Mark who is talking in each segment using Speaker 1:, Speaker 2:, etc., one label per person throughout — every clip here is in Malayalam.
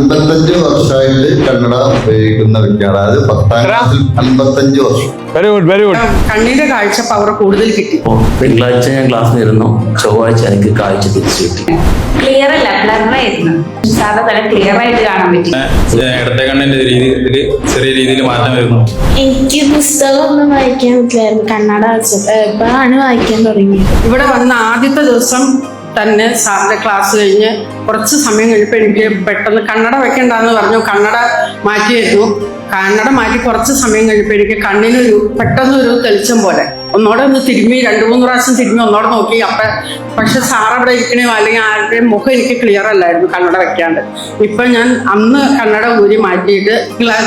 Speaker 1: 55 വർഷമായിട്ട് കന്നഡ ഉപയോഗിക്കുന്ന വ്യക്തിയാണ്. അതായത് 10ാം ക്ലാസ്സിൽ 55 വർഷം.
Speaker 2: Very good, very good.
Speaker 3: കണ്ണിന്റെ കാഴ്ച പവർ കൂടുതൽ കിട്ടി.
Speaker 4: തിങ്കളാഴ്ച ഞാൻ ക്ലാസ്സിലിരുന്നു, ചൊവ്വാഴ്ച എനിക്ക് കാഴ്ച തിരിച്ചു കിട്ടി.
Speaker 5: ക്ലിയർ അല്ല, ബ്ലറായിരുന്നു. സാധാ തല ക്ലിയർ ആയിട്ട് കാണാൻ പറ്റി.
Speaker 6: ഇടത്തെ കണ്ണിന്റെ രീതിയിൽ ചെറിയ രീതിയിൽ മാറ്റം വരുന്നു.
Speaker 7: എനിക്ക് പുസ്തകമൊന്നും വായിക്കാൻ പറ്റില്ലായിരുന്നു, കന്നഡ ഇപ്പോഴാണ് വായിക്കാൻ തുടങ്ങിയത്.
Speaker 3: ഇവിടെ വന്ന ആദ്യത്തെ ദിവസം തന്നെ സാറിന്റെ ക്ലാസ് കഴിഞ്ഞ് കുറച്ച് സമയം കഴിഞ്ഞപ്പോൾ എനിക്ക് പെട്ടെന്ന് കണ്ണട വെക്കണ്ടെന്ന് പറഞ്ഞു. കണ്ണട മാറ്റിയായിരുന്നു. കണ്ണട മാറ്റി കുറച്ച് സമയം കഴിഞ്ഞപ്പോൾ എനിക്ക് കണ്ണിനൊരു പെട്ടെന്നൊരു തെളിച്ചം പോലെ ഒന്നോടെ ഒന്ന് തിരുമ്മി 2-3 പ്രാവശ്യം തിരുമ്മി ഒന്നോടെ നോക്കി. പക്ഷെ സാർ അവിടെ ഇരിക്കണോ അല്ലെങ്കിൽ ആരുടെയും മുഖം എനിക്ക് ക്ലിയർ അല്ലായിരുന്നു കണ്ണട വെക്കാണ്ട്. ഇപ്പം ഞാൻ അന്ന് കണ്ണട ഊരി മാറ്റിയിട്ട്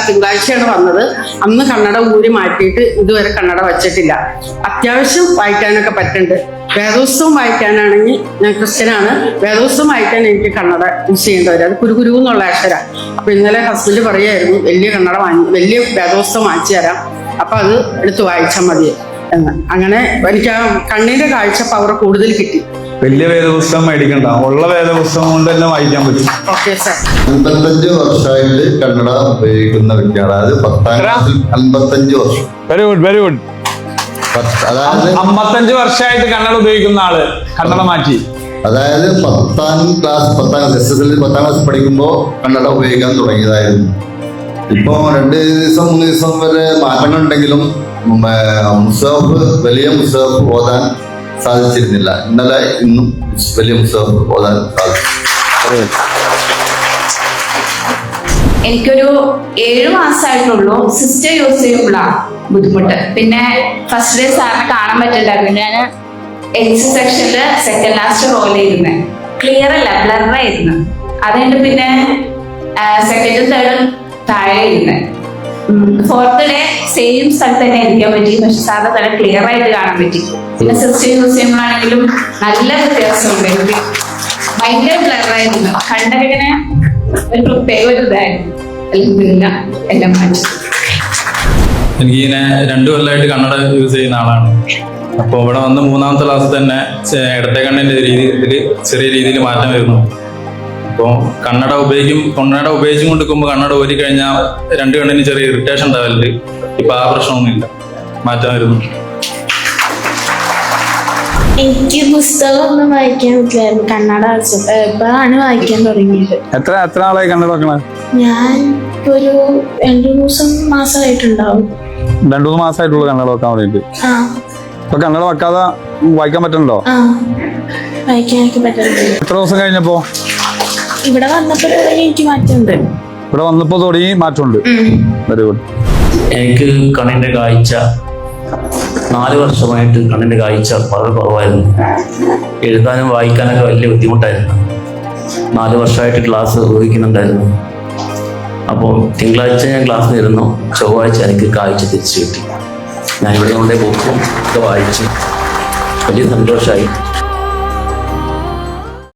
Speaker 3: തിങ്കളാഴ്ചയാണ് വന്നത്. അന്ന് കണ്ണട ഊരി മാറ്റിയിട്ട് ഇതുവരെ കണ്ണട വെച്ചിട്ടില്ല. അത്യാവശ്യം വായിക്കാനൊക്കെ പറ്റുന്നുണ്ട്. വേദോത്സവം വായിക്കാനാണെങ്കിൽ ഞാൻ ക്രിസ്ത്യനാണ്. വേദോത്സവം വായിക്കാൻ എനിക്ക് കണ്ണട യൂസ് ചെയ്യേണ്ടി വരും. അത് കുരു എന്നുള്ള അക്ഷര. അപ്പൊ ഇന്നലെ ഹസ്ബൻഡ് പറയായിരുന്നു വലിയ വേദോത്സവം വാങ്ങിച്ചു തരാം, അപ്പൊ അത് എടുത്ത് വായിച്ചാൽ മതി എന്ന്. അങ്ങനെ എനിക്ക് ആ കണ്ണിന്റെ കാഴ്ച പവർ കൂടുതൽ കിട്ടി.
Speaker 2: വലിയ വേദപുസ്തകം മേടിക്കണ്ട, ഉള്ള വേദപുസ്തകം കൊണ്ട് തന്നെ വായിക്കാൻ പറ്റും.
Speaker 3: Okay sir.
Speaker 1: 55 വർഷമായിട്ട് കന്നഡ ഉപയോഗിക്കുന്ന വ്യക്തിയാണ്. അതായത് 10ാം ക്ലാസ്സിൽ 55 വർഷം.
Speaker 2: Very good, very good.
Speaker 1: അതായത്
Speaker 2: 55 വർഷമായിട്ട് കന്നഡ ഉപയോഗിക്കുന്ന ആള് കന്നഡ മാറ്റി.
Speaker 1: അതായത് 10ാം ക്ലാസ് SSLC 10ാം ക്ലാസ് പഠിക്കുമ്പോൾ കന്നഡ ഉപയോഗിക്കാൻ തുടങ്ങിയതായിരുന്നു. ഇപ്പൊ 2 ദിവസം 3 ദിവസം വരെ മാറ്റങ്ങൾ ഉണ്ടെങ്കിലും വലിയ മുസഹഫ് ഓതാൻ സാധിച്ചിരുന്നില്ല. ഇന്നലെ ഇന്നും വലിയ മുസഹഫ് ഓതാൻ സാധിച്ചു.
Speaker 5: എനിക്കൊരു 7 മാസമായിട്ടുള്ളൂ. സിസ്റ്റർ യൂസ് ചെയ്യുമ്പോഴാണ് ബുദ്ധിമുട്ട്. പിന്നെ ഫസ്റ്റ് ഡേ സാറിനെ കാണാൻ പറ്റില്ലായിരുന്നു. ഞാൻ എക്സ് സെക്ഷനിൽ സെക്കൻഡ് ലാസ്റ്റ് റോൾ ചെയ്യുന്നത്. ക്ലിയർ അല്ല, ബ്ലറായിരുന്നു. അതുകൊണ്ട് പിന്നെ സെക്കൻഡും തേർഡും താഴെ ഇരുന്നത്. 4th ഡേ സെയിം സ്ഥലത്ത് തന്നെ ഇരിക്കാൻ പറ്റി. പക്ഷെ സാറിന് തല ക്ലിയർ ആയിട്ട് കാണാൻ പറ്റി. പിന്നെ സിസ്റ്റർ യൂസ് ചെയ്യുമ്പോഴാണെങ്കിലും നല്ല വ്യത്യാസമുണ്ട്. എനിക്ക് ഭയങ്കര ബ്ലറായിരുന്നു. കണ്ടൊക്കെ ഇങ്ങനെ ഒരു പ്രത്യേക ഒരു ഇതായിരുന്നു. എല്ലാം മാറ്റി.
Speaker 6: എനിക്കിങ്ങനെ 2 കൊല്ലമായിട്ട് കന്നഡ യൂസ് ചെയ്യുന്ന ആളാണ്. അപ്പോൾ ഇവിടെ വന്ന് 3ാമത്തെ ക്ലാസ്സിൽ തന്നെ ഇടത്തെ കണ്ണിന്റെ രീതിയിൽ ചെറിയ രീതിയിൽ മാറ്റം വരുന്നു. അപ്പോൾ കന്നഡ ഉപയോഗിച്ചും കൊണ്ടിരിക്കുമ്പോൾ കന്നഡ ഊരി കഴിഞ്ഞാൽ 2 കണ്ണിന് ചെറിയ ഇറിറ്റേഷൻ ഉണ്ടാവലുണ്ട്. ഇപ്പൊ ആ പ്രശ്നമൊന്നുമില്ല, മാറ്റം വരുന്നു.
Speaker 7: എനിക്ക് പുസ്തകമൊന്നും വായിക്കാൻ പറ്റില്ലായിരുന്നു, കന്നഡ ഇപ്പോഴാണ് വായിക്കാൻ തുടങ്ങിയത്.
Speaker 2: എത്ര ആളായി കന്നഡ വെക്കണേ?
Speaker 7: ഞാൻ ഒരു 2-3 മാസമായിട്ടുണ്ടാവും.
Speaker 2: 2-3 മാസമായിട്ടുള്ള കന്നഡ വെക്കാൻ വേണ്ടിട്ട്. ഇപ്പൊ കന്നഡ വെക്കാതെ വായിക്കാൻ പറ്റുന്നുണ്ടോ?
Speaker 7: വായിക്കാനൊക്കെ പറ്റുന്നുണ്ട്.
Speaker 2: എത്ര ദിവസം കഴിഞ്ഞപ്പോ?
Speaker 7: ഇവിടെ വന്നപ്പോ എനിക്ക് മാറ്റമുണ്ട്.
Speaker 2: ഇവിടെ വന്നപ്പോ തുടങ്ങി മാറ്റമുണ്ട്. Very good.
Speaker 4: എനിക്ക് കണ്ണിന്റെ കാഴ്ച 4 വർഷമായിട്ട് കണ്ണിന്റെ കാഴ്ച വളരെ കുറവായിരുന്നു. എഴുതാനും വായിക്കാനൊക്കെ വലിയ ബുദ്ധിമുട്ടായിരുന്നു. 4 വർഷമായിട്ട് ക്ലാസ് ഉപയോഗിക്കുന്നുണ്ടായിരുന്നു. അപ്പോൾ തിങ്കളാഴ്ച ഞാൻ ക്ലാസ്സിലിരുന്നു, ചൊവ്വാഴ്ച എനിക്ക് കാഴ്ച തിരിച്ചു കിട്ടി. ഞാൻ ഇവിടെ കൊണ്ടേ ബുക്കും ഒക്കെ വായിച്ചു, വലിയ സന്തോഷമായി.